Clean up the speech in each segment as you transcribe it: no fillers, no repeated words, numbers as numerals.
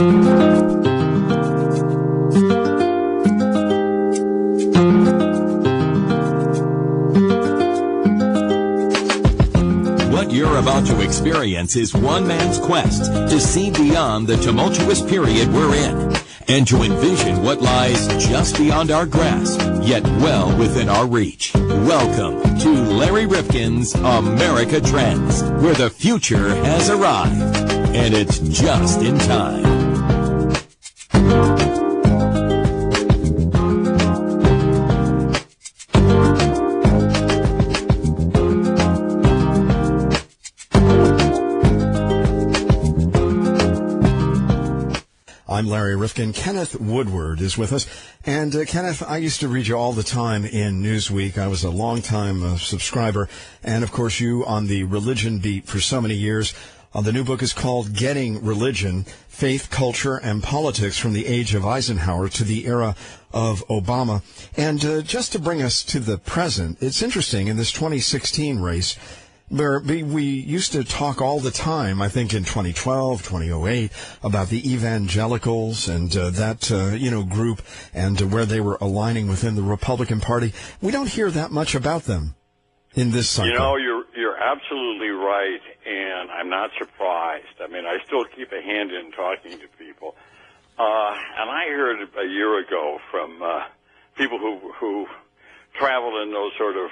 What you're about to experience is one man's quest to see beyond the tumultuous period we're in and to envision what lies just beyond our grasp, yet well within our reach. Welcome to Larry Rifkin's America Trends, where the future has arrived, and it's just in time. I'm Larry Rifkin. Kenneth Woodward is with us. And Kenneth, I used to read you all the time in Newsweek. I was a long-time subscriber. And, of course, you on the religion beat for so many years. The new book is called Getting Religion, Faith, Culture, and Politics from the Age of Eisenhower to the Era of Obama. And just to bring us to the present, it's interesting, in this 2016 race, where we used to talk all the time, I think in 2012, 2008, about the evangelicals and that group and where they were aligning within the Republican Party. We don't hear that much about them in this cycle. You know, you're absolutely right, and I'm not surprised. I mean, I still keep a hand in talking to people. And I heard a year ago from people who travel in those sort of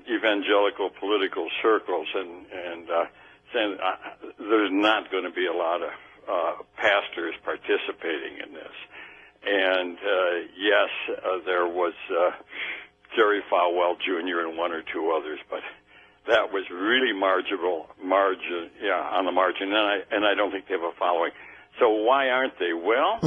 evangelical political circles, and saying there's not going to be a lot of pastors participating in this. And yes, there was Jerry Falwell Jr. and one or two others, but that was really margin on the margin, and I don't think they have a following. So why aren't they? Well,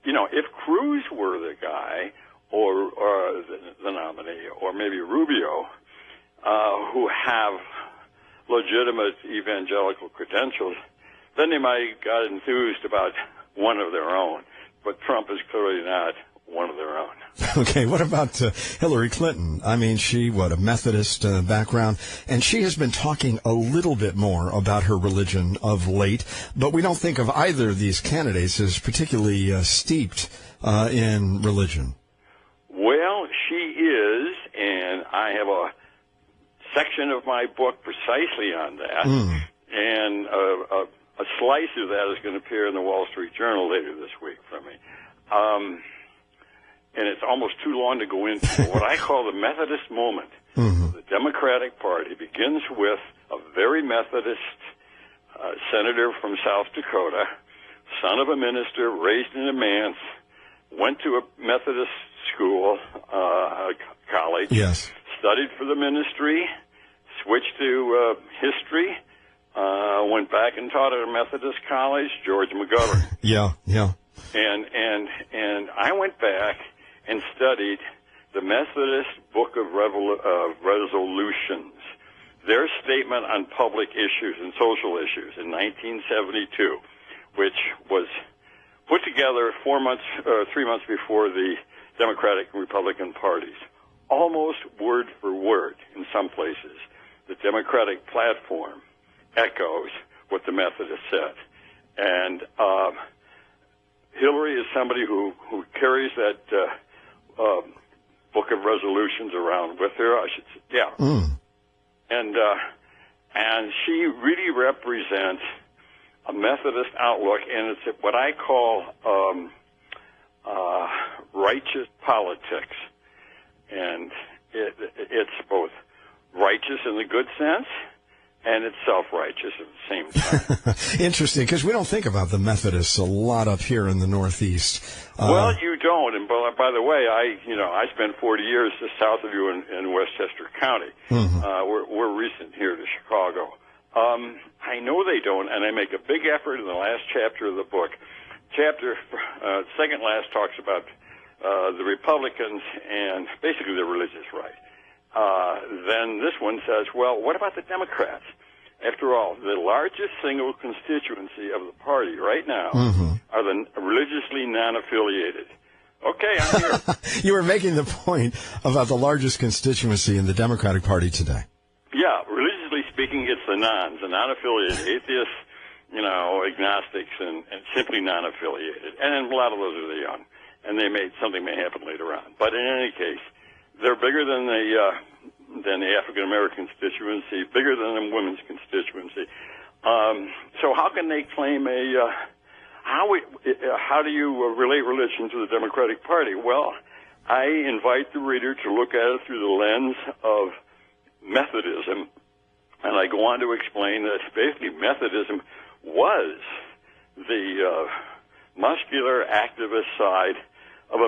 if Cruz were the guy, or the nominee, or maybe Rubio, who have legitimate evangelical credentials, then they might have got enthused about one of their own. But Trump is clearly not one of their own. Okay, what about Hillary Clinton? I mean, a Methodist background, and she has been talking a little bit more about her religion of late, but we don't think of either of these candidates as particularly steeped in religion. Well, she is, and I have a section of my book precisely on that, and a slice of that is going to appear in the Wall Street Journal later this week from me. And it's almost too long to go into. What I call the Methodist moment. The Democratic Party begins with a very Methodist senator from South Dakota, son of a minister, raised in a manse, went to a Methodist school, college, yes, studied for the ministry, switched to history, went back and taught at a Methodist college, George McGovern. Yeah. And I went back and studied the Methodist Book of Resolutions, their statement on public issues and social issues in 1972, which was put together 3 months before the Democratic and Republican parties, almost word for word in some places. The Democratic platform echoes what the Methodists said. And Hillary is somebody who carries that Book of Resolutions around with her, I should say. Yeah. And she really represents a Methodist outlook, and it's what I call righteous politics. And it's both righteous in the good sense, and it's self-righteous at the same time. Interesting, because we don't think about the Methodists a lot up here in the Northeast. Well, you don't. And by the way, I spent 40 years just south of you in Westchester County. We're recent here to Chicago. I know they don't, and I make a big effort in the last chapter of the book. Second last talks about the Republicans and basically the religious right. Then this one says, well, what about the Democrats? After all, the largest single constituency of the party right now are the religiously non-affiliated. Okay, I'm here. You were making the point about the largest constituency in the Democratic Party today. Yeah, religiously speaking, it's the non-affiliated, atheists, agnostics and simply non-affiliated. And a lot of those are the young. And something may happen later on. But in any case, they're bigger than the African American constituency, bigger than the women's constituency. So how can they claim how do you relate religion to the Democratic Party? Well, I invite the reader to look at it through the lens of Methodism, and I go on to explain that basically Methodism was the muscular activist side of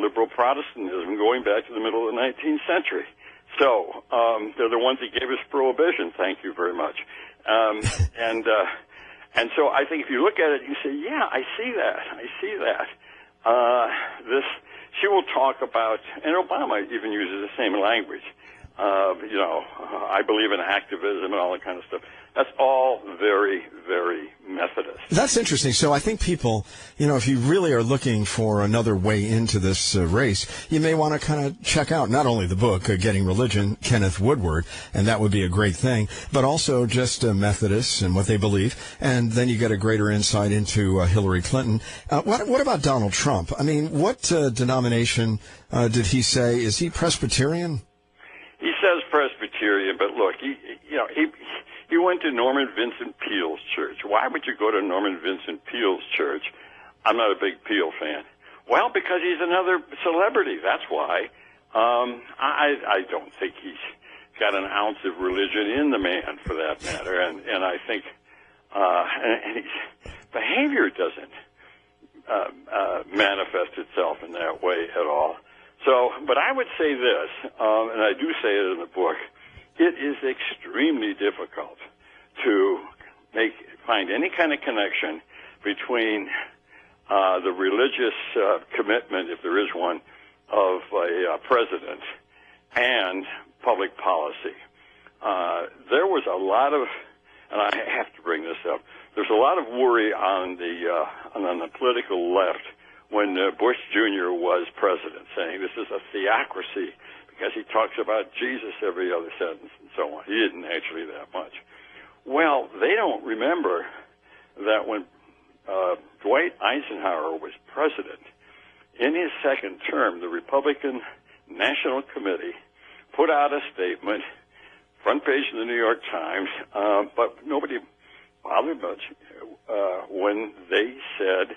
liberal Protestantism going back to the middle of the 19th century. So they're the ones that gave us prohibition. Thank you very much. And so I think if you look at it, you say, yeah, I see that. She will talk about, and Obama even uses the same language. I believe in activism and all that kind of stuff. That's all very, very Methodist. That's interesting. So I think people, if you really are looking for another way into this race, you may want to kind of check out not only the book, Getting Religion, Kenneth Woodward, and that would be a great thing, but also just Methodists and what they believe. And then you get a greater insight into Hillary Clinton. What about Donald Trump? I mean, what denomination did he say? Is he Presbyterian? He says Presbyterian, but look, he went to Norman Vincent Peale's church. Why would you go to Norman Vincent Peale's church? I'm not a big Peale fan. Well, because he's another celebrity. That's why. I don't think he's got an ounce of religion in the man, for that matter. And I think and his behavior doesn't manifest itself in that way at all. So, but I would say this, and I do say it in the book, it is extremely difficult to find any kind of connection between the religious commitment, if there is one, of a president and public policy. There was a lot of, and I have to bring this up, there's a lot of worry on the political left when Bush Jr. was president, saying this is a theocracy because he talks about Jesus every other sentence and so on. He didn't actually that much. Well, they don't remember that when Dwight Eisenhower was president, in his second term, the Republican National Committee put out a statement, front page of the New York Times, but nobody bothered much when they said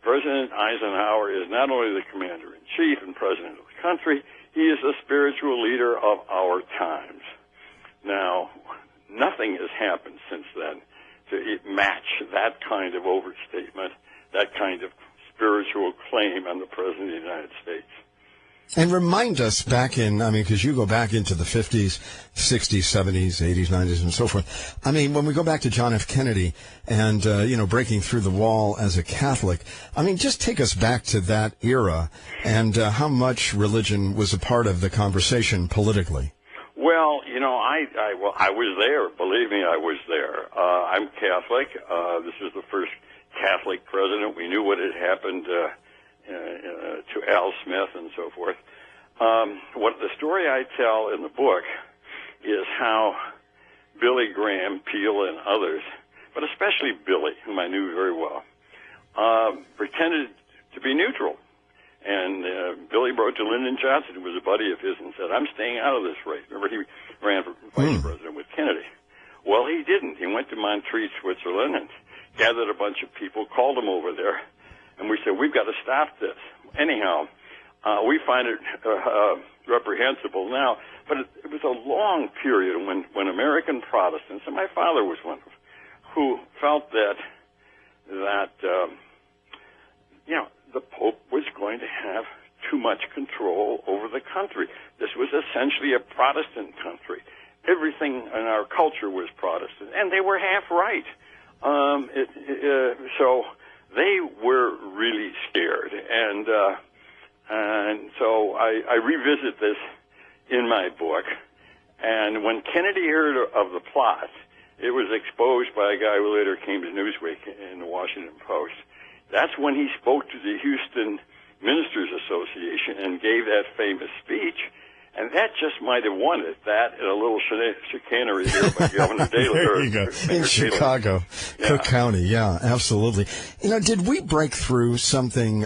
President Eisenhower is not only the commander-in-chief and president of the country, he is the spiritual leader of our times. Now, nothing has happened since then to match that kind of overstatement, that kind of spiritual claim on the President of the United States. And remind us back in, because you go back into the 50s, 60s, 70s, 80s, 90s, and so forth. When we go back to John F. Kennedy and, breaking through the wall as a Catholic, just take us back to that era and how much religion was a part of the conversation politically. Well, I was there. Believe me, I was there. I'm Catholic. This was the first Catholic president. We knew what had happened to Al Smith and so forth. What the story I tell in the book is how Billy Graham, Peale, and others, but especially Billy, whom I knew very well, pretended to be neutral. And Billy wrote to Lyndon Johnson, who was a buddy of his, and said, I'm staying out of this race. Remember, he ran for vice president with Kennedy. Well, he didn't. He went to Montreux, Switzerland, and gathered a bunch of people, called them over there, and we said, we've got to stop this. Anyhow, we find it reprehensible now, but it was a long period when American Protestants, and my father was one of them, who felt that the Pope was going to have too much control over the country. This was essentially a Protestant country. Everything in our culture was Protestant, and they were half right. So they were really scared, and so I revisit this in my book. And when Kennedy heard of the plot, it was exposed by a guy who later came to Newsweek in the Washington Post. That's when he spoke to the Houston Ministers Association and gave that famous speech. And that just might have won it. That and a little chicanery here by Governor Daley. There you go. In Chicago, Cook County. Yeah, absolutely. Did we break through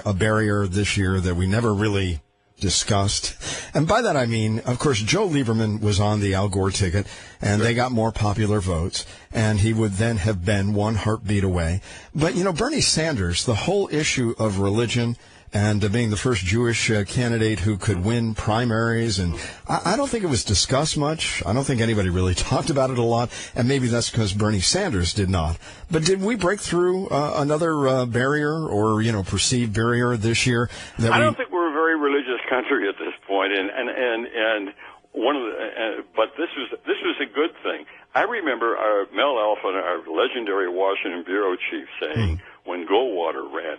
a barrier this year that we never really discussed? And by that I mean, of course, Joe Lieberman was on the Al Gore ticket, and they got more popular votes, and he would then have been one heartbeat away. But, Bernie Sanders, the whole issue of religion and being the first Jewish candidate who could win primaries, and I don't think it was discussed much. I don't think anybody really talked about it a lot, and maybe that's because Bernie Sanders did not. But did we break through another barrier or, perceived barrier this year? I don't think we're a very religious country at this point, and one of the, but this was a good thing. I remember Mel Alphen, our legendary Washington bureau chief, saying when Goldwater ran,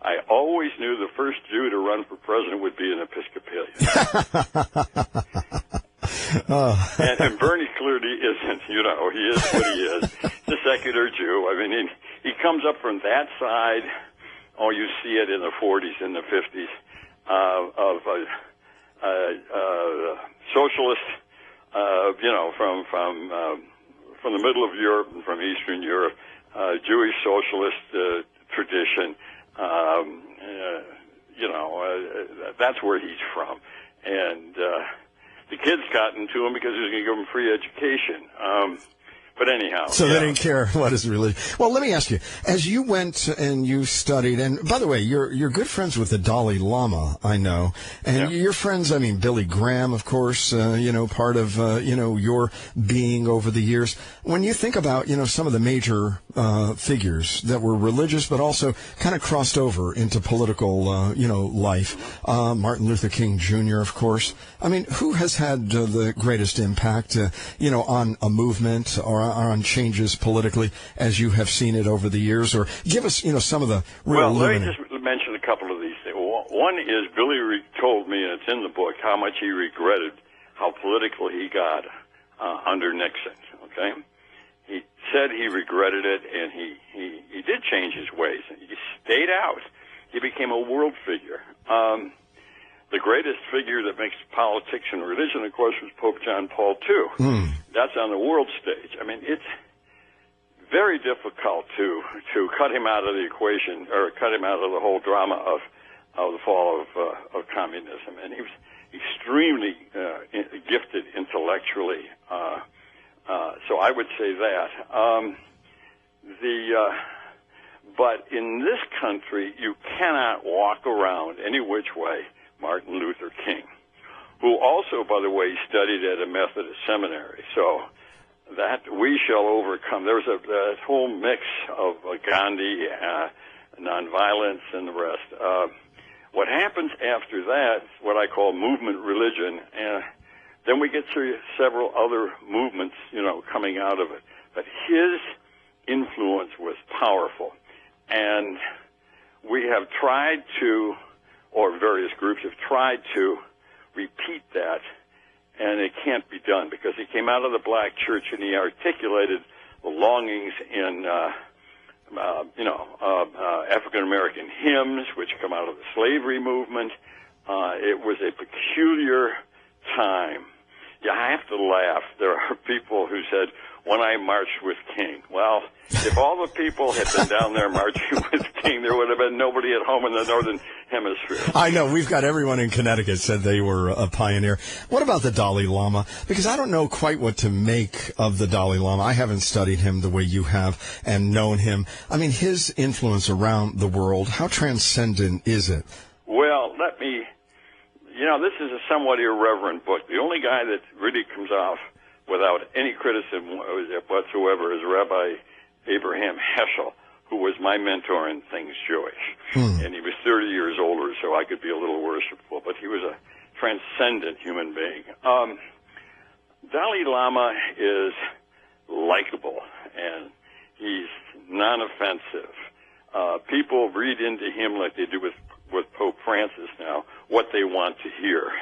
I always knew the first Jew to run for president would be an Episcopalian. And Bernie clearly isn't. He is what he is. He's a secular Jew. I mean, he comes up from that side. Oh, you see it in the 40s and the 50s of socialist. From the middle of Europe and from Eastern Europe, Jewish socialist tradition. That's where he's from. And the kids got into him because he was going to give them free education. But anyhow. So they didn't care what is religion. Well, let me ask you, as you went and you studied, and by the way, you're good friends with the Dalai Lama, I know. And your friends, Billy Graham, of course, part of, your being over the years. When you think about, some of the major figures that were religious but also kind of crossed over into political, life, Martin Luther King Jr., of course. Who has had the greatest impact, on a movement or on changes politically as you have seen it over the years? Or give us, some of the real let me just mention a couple of these things. One is Billy told me, and it's in the book, how much he regretted how political he got under Nixon, okay? He said he regretted it, and he did change his ways. He stayed out. He became a world figure. The greatest figure that makes politics and religion, of course, was Pope John Paul II. That's on the world stage. It's very difficult to cut him out of the equation or cut him out of the whole drama of the fall of communism. And he was extremely gifted intellectually. So I would say that. But in this country, you cannot walk around any which way Martin Luther King, who also, by the way, studied at a Methodist seminary. So that we shall overcome. There's that whole mix of Gandhi, nonviolence, and the rest. What happens after that is what I call movement religion, and then we get to several other movements, coming out of it. But his influence was powerful, and we have tried to, or various groups have tried to repeat that, and it can't be done because he came out of the black church and he articulated the longings in, African American hymns, which come out of the slavery movement. It was a peculiar time. You have to laugh. There are people who said, when I marched with King. Well, if all the people had been down there marching with King, there would have been nobody at home in the Northern Hemisphere. I know. We've got everyone in Connecticut said they were a pioneer. What about the Dalai Lama? Because I don't know quite what to make of the Dalai Lama. I haven't studied him the way you have and known him. His influence around the world, how transcendent is it? Well, this is a somewhat irreverent book. The only guy that really comes off without any criticism whatsoever is Rabbi Abraham Heschel, who was my mentor in things Jewish. And he was 30 years older, so I could be a little worshipful, but he was a transcendent human being. Dalai Lama is likable, and he's non-offensive. People read into him like they do with Pope Francis now, what they want to hear.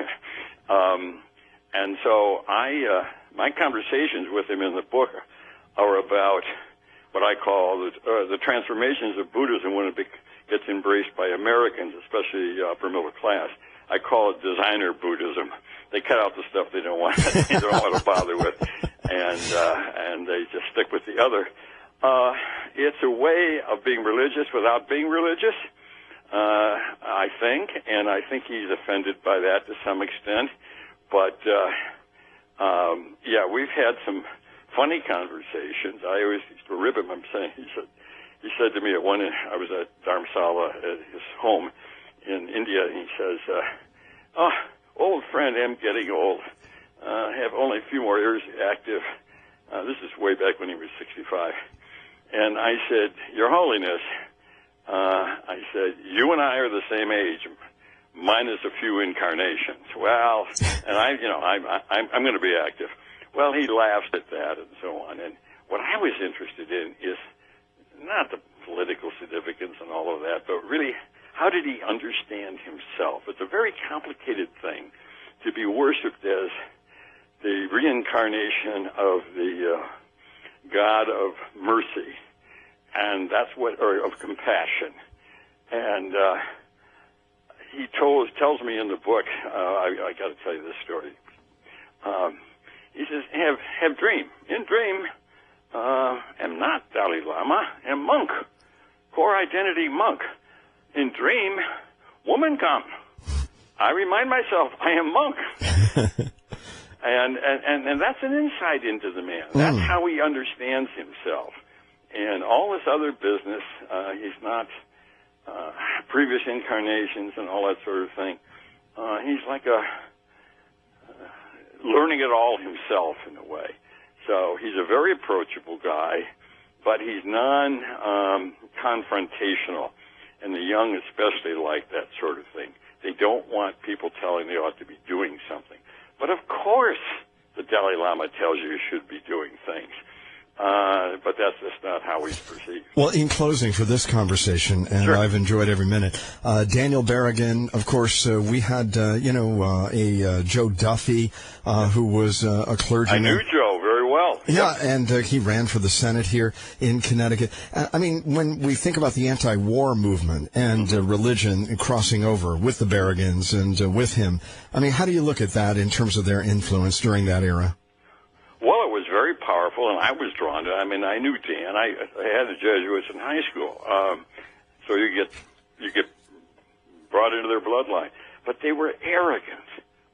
And so my conversations with him in the book are about what I call the transformations of Buddhism when it gets embraced by Americans, especially upper middle class. I call it designer Buddhism. They cut out the stuff they don't want to bother with, and they just stick with the other. It's a way of being religious without being religious, I think, and I think he's offended by that to some extent. But yeah, we've had some funny conversations. I always used to rib him. He said to me at one, I was at Dharamsala at his home in India, and he says, "Oh, old friend, I'm getting old. Have only a few more years active." This is way back when he was 65. And I said, "Your Holiness," I said, "you and I are the same age, minus a few incarnations." Well, and I'm going to be active. Well, he laughs at that and so on. And what I was interested in is not the political significance and all of that, but really, how did he understand himself? It's a very complicated thing to be worshipped as the reincarnation of the God of mercy, and that's or of compassion. And he tells me in the book, I got to tell you this story. He says, have dream. In dream, am not Dalai Lama, am monk. Core identity monk. In dream, woman come. I remind myself, I am monk. And that's an insight into the man. That's how he understands himself. And all this other business, he's not previous incarnations and all that sort of thing. He's like learning it all himself in a way. So he's a very approachable guy, but he's non-confrontational. And the young especially like that sort of thing. They don't want people telling they ought to be doing something. But of course, the Dalai Lama tells you should be doing things. But that's just not how he's perceived. Well, in closing for this conversation, and sure. I've enjoyed every minute, Daniel Berrigan, of course, we had, a Joe Duffy, who was a clergyman. I knew Joe very well. Yeah, and he ran for the Senate here in Connecticut. I mean, when we think about the anti-war movement and religion crossing over with the Berrigans and with him, I mean, how do you look at that in terms of their influence during that era? Well, it was very powerful, and I was drawn to it. I mean, I knew Dan. I had the Jesuits in high school, so you get brought into their bloodline. But they were arrogant.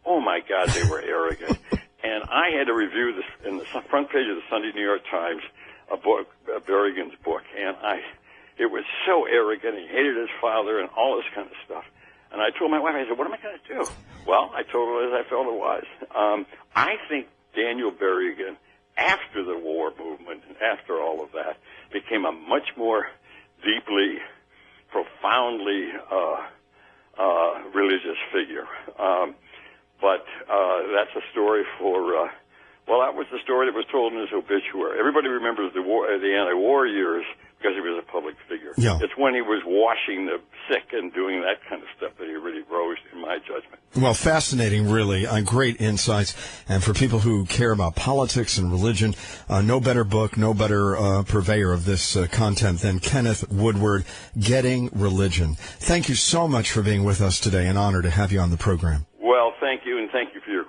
Oh my God, they were arrogant. And I had to review this in the front page of the Sunday New York Times, a book, Berrigan's book, and it was so arrogant. He hated his father and all this kind of stuff. And I told my wife, I said, "What am I going to do?" Well, I told her as I felt it was. I think Daniel Berrigan, after the war movement and after all of that, became a much more deeply, profoundly religious figure. But that's a story for, that was the story that was told in his obituary. Everybody remembers the anti-war years because he was a public figure. Yeah. It's when he was washing the sick and doing that kind of stuff that he really rose, in my judgment. Well, fascinating, really. Great insights. And for people who care about politics and religion, no better book, no better purveyor of this content than Kenneth Woodward, Getting Religion. Thank you so much for being with us today. An honor to have you on the program. Well, thank you, and thank you for your